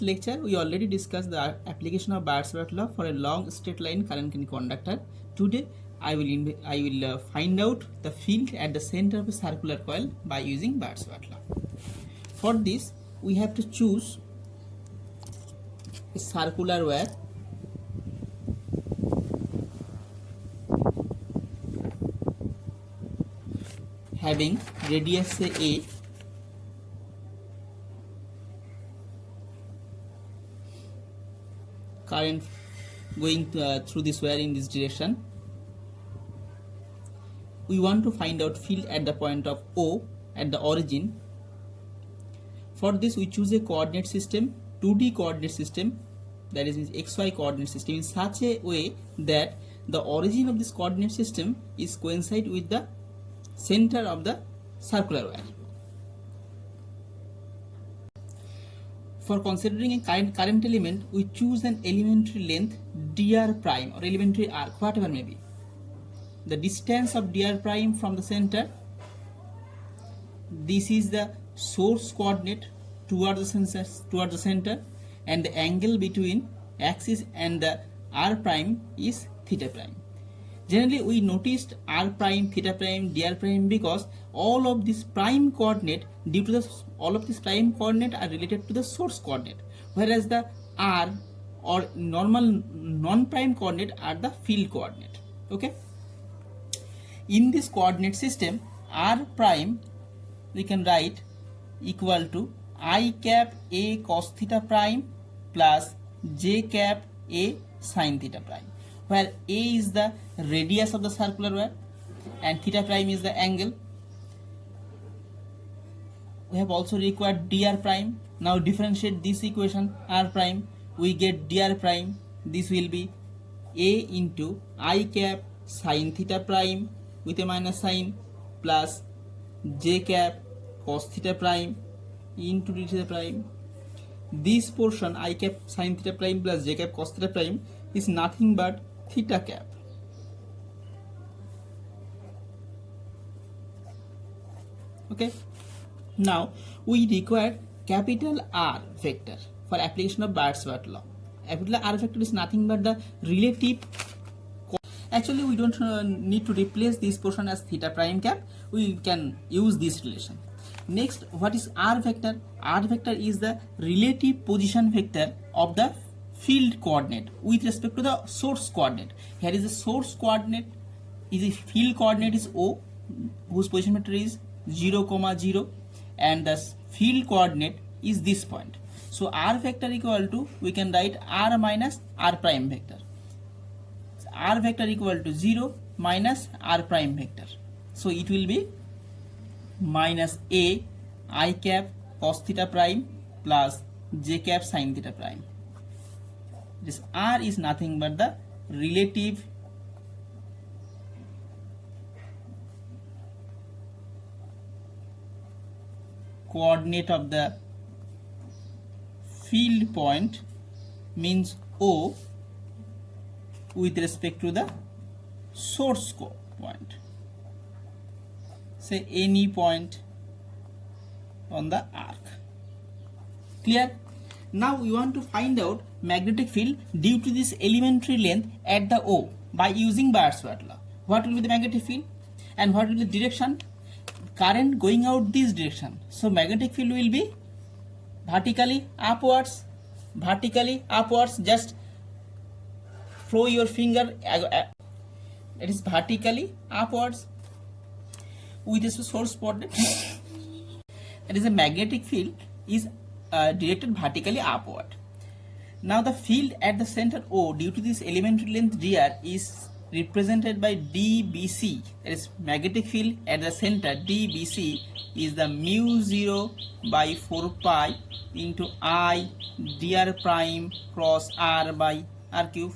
Lecture we already discussed the application of Biot-Savart law for a long straight line current conductor. Today I will find out the field at the center of a circular coil by using Biot-Savart law. For this we have to choose a circular wire having radius say A, current going through this wire in this direction. We want to find out field at the point of O at the origin. For this we choose a coordinate system, 2D coordinate system, that is XY coordinate system, in such a way that the origin of this coordinate system is coincide with the center of the circular wire. For considering a current element, we choose an elementary length dr prime or elementary arc, whatever may be. The distance of dr prime from the center, this is the source coordinate towards the center, and the angle between axis and the r prime is theta prime. Generally we noticed r prime, theta prime, dr prime because all of this prime coordinate all of these prime coordinate are related to the source coordinate, whereas the r or normal non-prime coordinate are the field coordinate. Okay. In this coordinate system, r prime we can write equal to I cap a cos theta prime plus j cap a sin theta prime, where a is the radius of the circular wire and theta prime is the angle. We have also required dr prime. Now differentiate this equation r prime, we get dr prime. This will be a into I cap sin theta prime with a minus sign plus j cap cos theta prime into d theta prime. This portion I cap sin theta prime plus j cap cos theta prime is nothing but theta cap. Okay. Now we require capital R vector for application of Biot-Savart law. Capital R vector is nothing but the relative. Actually we don't need to replace this portion as theta prime cap. We can use this relation. Next, what is R vector? R vector is the relative position vector of the field coordinate with respect to the source coordinate. Here is the source coordinate, is the field coordinate is O, whose position vector is 0, 0, and the field coordinate is this point. So R vector equal to, we can write R minus R prime vector. R vector equal to 0 minus R prime vector. So it will be minus a I cap cos theta prime plus j cap sin theta prime. This R is nothing but the relative coordinate of the field point, means O, with respect to the source point. Say any point on the arc. Clear? Now we want to find out magnetic field due to this elementary length at the O by using Biot-Savart law. What will be the magnetic field and what will be the direction? Current going out this direction. So magnetic field will be vertically upwards. Just throw your finger. It is vertically upwards with a source coordinate. That is, a magnetic field is directed vertically upward. Now the field at the center O due to this elementary length dr is represented by dBc. That is, magnetic field at the center dBc is the mu 0 by 4 pi into I dr prime cross r by r cube.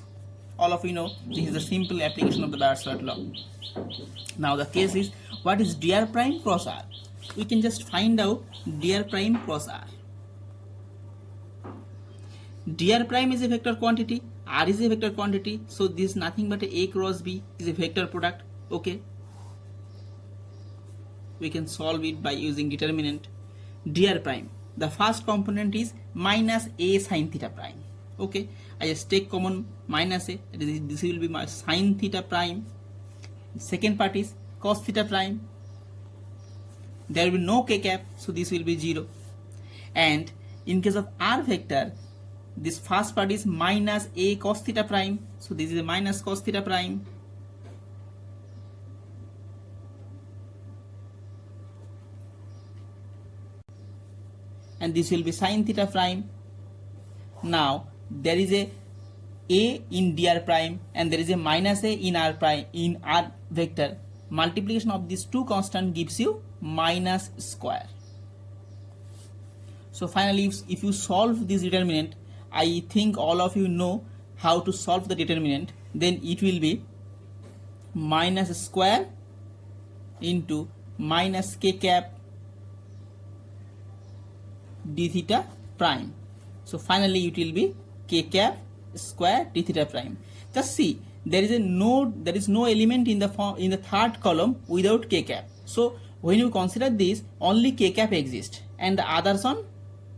All of you know this is a simple application of the Biot-Savart law. Now the case is, what is dr prime cross r? We can just find out dr prime cross r. Dr prime is a vector quantity, r is a vector quantity, so this is nothing but a cross b is a vector product. Okay. We can solve it by using determinant. Dr prime, the first component is minus a sin theta prime. Okay, I just take common minus a, this will be my sin theta prime. Second part is cos theta prime. There will be no k cap, so this will be 0. And in case of r vector, this first part is minus a cos theta prime, so this is a minus cos theta prime. And this will be sin theta prime. Now there is a in dr prime and there is a minus a in r prime in r vector. Multiplication of these two constant gives you minus square. So finally, if you solve this determinant, I think all of you know how to solve the determinant. Then it will be minus square into minus k cap d theta prime. So finally it will be k cap square d theta prime. Just see, there is no element in the third column without k cap. So when you consider this, only k cap exists and the others one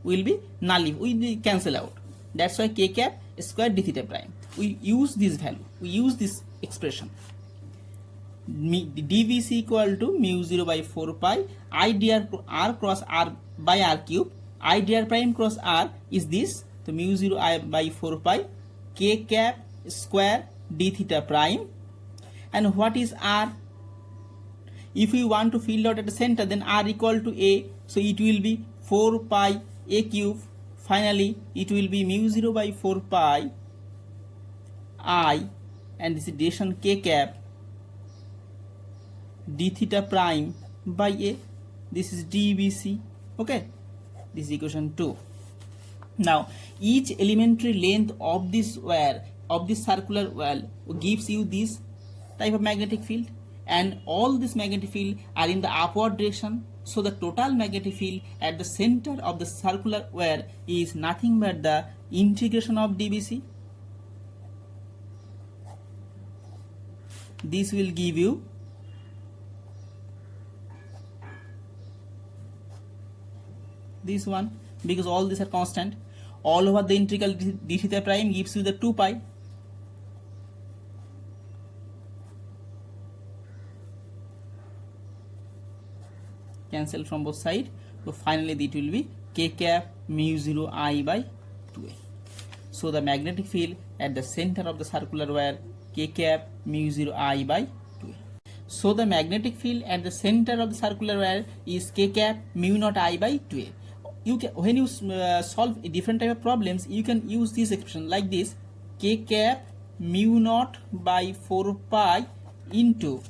will be null, will cancel out. That's why k cap square d theta prime. We use this value, we use this expression. dvc equal to mu 0 by 4 pi I dr r cross r by r cube. I dr prime cross r is this, so mu 0 I by 4 pi k cap square d theta prime. And what is r? If we want to fill out at the center, then r equal to a, so it will be 4 pi a cube. Finally it will be mu 0 by 4 pi I, and this is dation k cap d theta prime by a. This is dvc. Okay, this is equation 2. Now each elementary length of this wire, of this circular well, gives you this type of magnetic field, and all this magnetic field are in the upward direction. So the total magnetic field at the center of the circular wire is nothing but the integration of dvc. This will give you this one, because all these are constant. All over the integral d theta prime gives you the 2 pi. Cancel from both sides. So finally it will be k cap mu 0 I by 2a. So the magnetic field at the center of the circular wire, k cap mu 0 I by 2a. So the magnetic field at the center of the circular wire is k cap mu naught I by 2a. You can, when you solve a different type of problems, you can use this expression like this: k cap mu naught by 4 pi into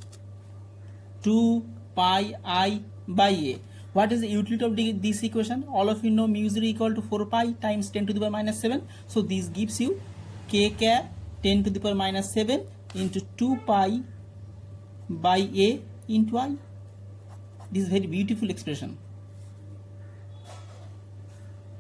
2 pi I by a. What is the utility of this equation? All of you know mu 0 equal to 4 pi times 10 to the power minus 7. So this gives you k cap 10 to the power minus 7 into 2 pi by a into I. This is a very beautiful expression.